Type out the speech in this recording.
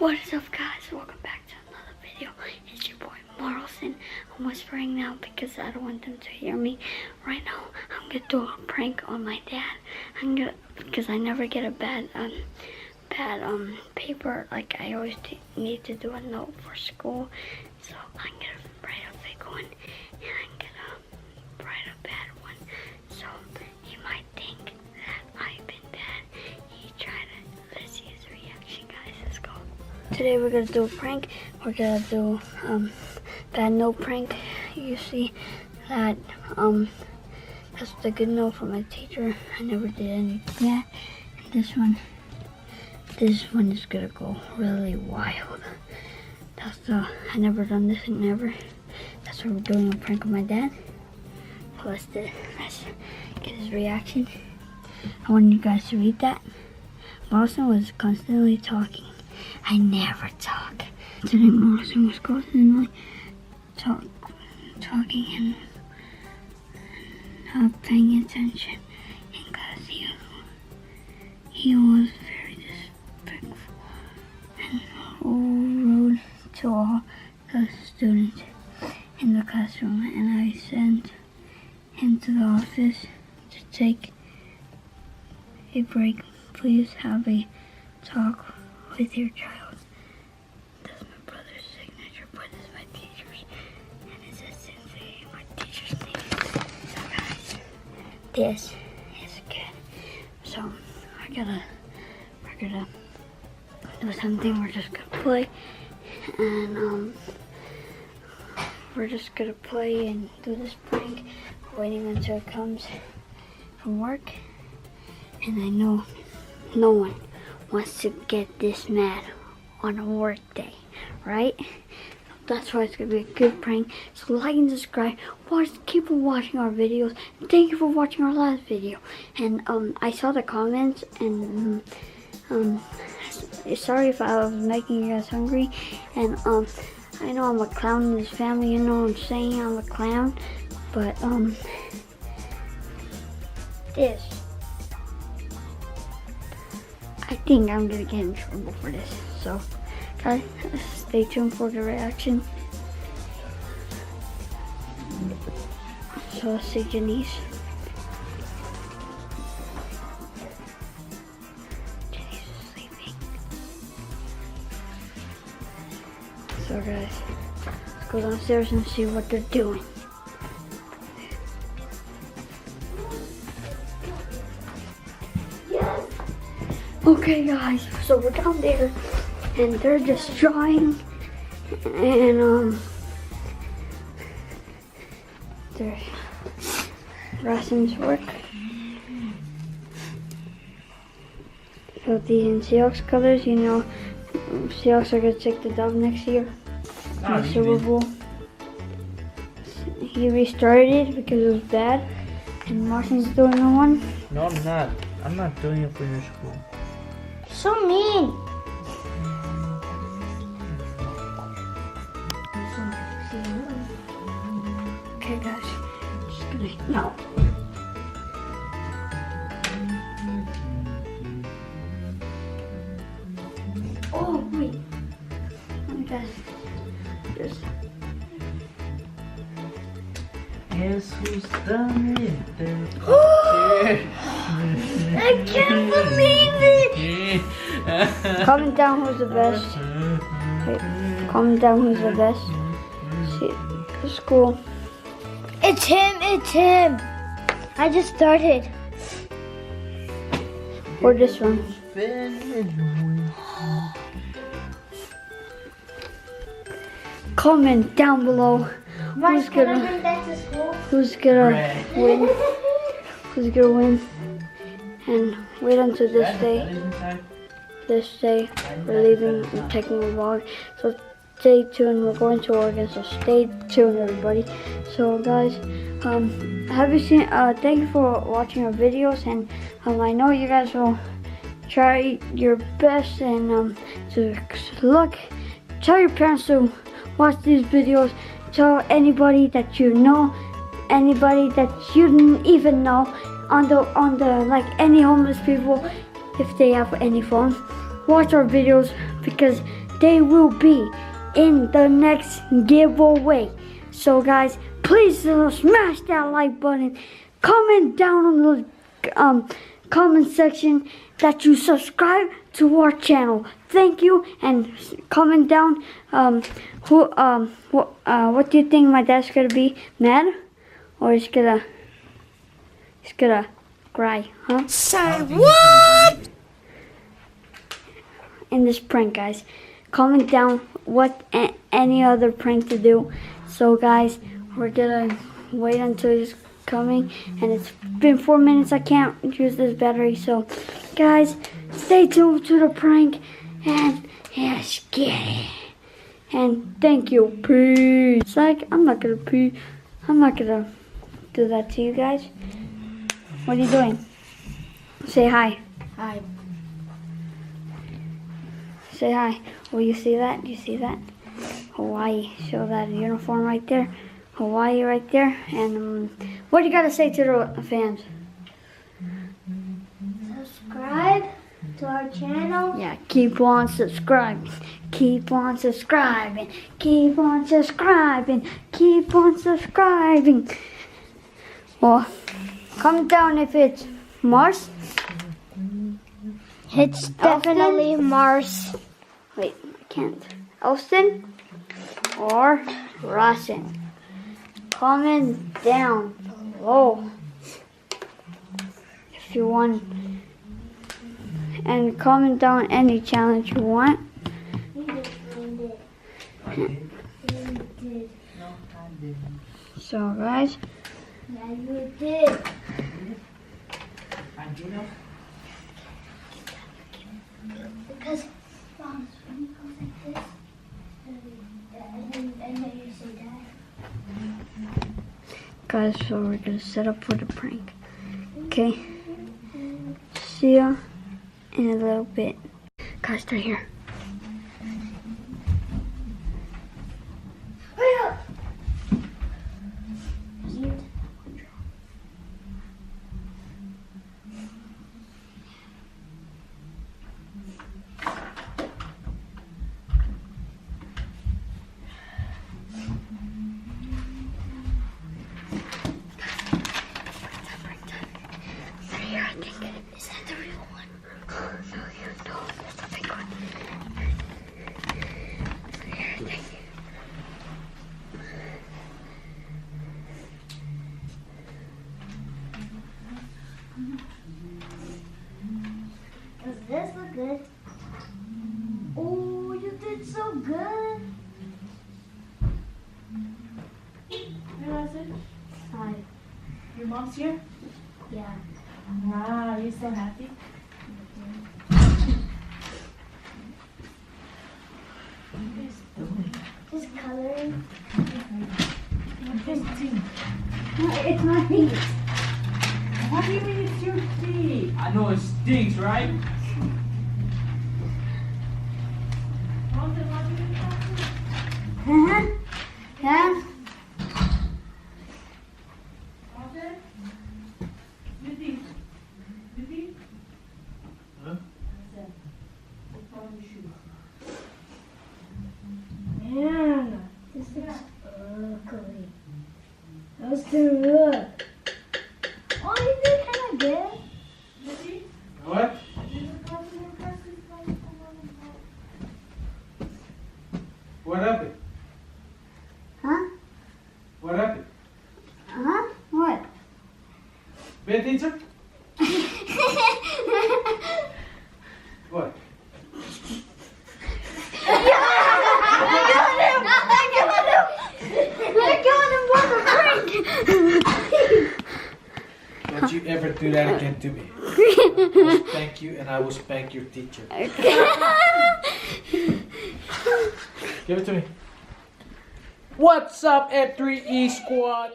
What is up, guys? Welcome back to another video. It's your boy Marlson. I'm whispering now because I don't want them to hear me. Right now, I'm gonna do a prank on my dad. Because I never get a bad paper. Like I always need to do a note for school. So I'm gonna write a fake one, and I'm gonna write a bad one. So he might think that I've been bad. Let's see his reaction, guys. Let's go. Today we're gonna do a prank. We're gonna do bad note prank. You see that that's the good note from my teacher. I never did anything yet. And this one is gonna go really wild. I never done this thing ever. That's why we're doing a prank on my dad. So let's get his reaction. I want you guys to read that. Marlson was constantly talking. I never talk. Today Marlson was constantly talking and not paying attention because he was very disrespectful and rude to all the students in the classroom, and I sent him to the office to take a break. Please have a talk with your child. That's my brother's signature, but it's my teacher's, and it says Sensei, my teacher's name. So guys, this is good. So we're gonna do something. We're just gonna play, and we're just gonna play and do this prank, waiting until it comes from work. And I know no one wants to get this mad on a work day, right? That's why it's gonna be a good prank. So like and subscribe. Keep on watching our videos. And thank you for watching our last video. And I saw the comments, and sorry if I was making you guys hungry. And I know I'm a clown in this family. You know what I'm saying? I'm a clown. But this. I think I'm gonna get in trouble for this. So, guys, stay tuned for the reaction. So let's see Janice. Janice is sleeping. So guys, let's go downstairs and see what they're doing. Okay guys, so we're down there and they're just drawing, and they're Rasmus's work. So these Seahawks colors, you know, Seahawks are gonna take the dub next year in the Super Bowl. He restarted it because it was bad, and Martin's doing the one. No, I'm not. I'm not doing it for your school. So mean. Okay guys, just gonna, no. Oh wait, let me guys, just. Guess who's done it? I can't believe it! Comment down who's the best. Wait, comment down who's the best. See, school. It's him! I just started. Or this one. Comment down below who's gonna win. Who's gonna win? And wait until this day. This day we're leaving and taking a vlog. So stay tuned. We're going to Oregon, so stay tuned, everybody. So guys, have you seen? Thank you for watching our videos, and I know you guys will try your best and to look. Tell your parents to watch these videos. Tell anybody that you know, anybody that you didn't even know, on the like any homeless people, if they have any phone. Watch our videos because they will be in the next giveaway. So guys, please smash that like button. Comment down on the comment section that you subscribe to our channel. Thank you, and comment down what do you think my dad's gonna be, mad or he's gonna cry, huh? Say what? In this prank, guys, comment down what any other prank to do. So guys, we're gonna wait until it's coming, and it's been 4 minutes. I can't use this battery, so guys, stay tuned to the prank, and yes, get it. And thank you. Peace. It's like I'm not gonna do that to you guys. What are you doing? Say hi. Hi. Say hi. Will you see that? You see that? Hawaii. Show that uniform right there. Hawaii right there. And what do you gotta say to the fans? Subscribe to our channel. Yeah, keep on subscribing. Keep on subscribing. Keep on subscribing. Keep on subscribing. Well, comment down if it's Mars. It's definitely Mars. Wait, I can't. Elston or Rawson. Comment down below if you want, and comment down any challenge you want. So guys, Yeah, you did. Because when you go like this, and then you say that. guys, so we're gonna set up for the prank. Okay. See ya in a little bit. Guys, they're here. Hurry up! They're here, I think. Is that the real one? No, that's the fake one. They're here, I think. Does this look good? Oh, you did so good. Hi. Your mom's here? Yeah. Wow, you're so happy? Just coloring. It's my feet. What do you mean it's your feet? I know it stinks, right? Uh-huh. Yeah. Man, this looks ugly. How's the look? Oh, you did kind of good. What? What happened? Huh? What happened? Huh? What? Bad teacher? What? Don't you ever do that again to me. I will spank you and I will spank your teacher. Give it to me. What's up, F3E squad?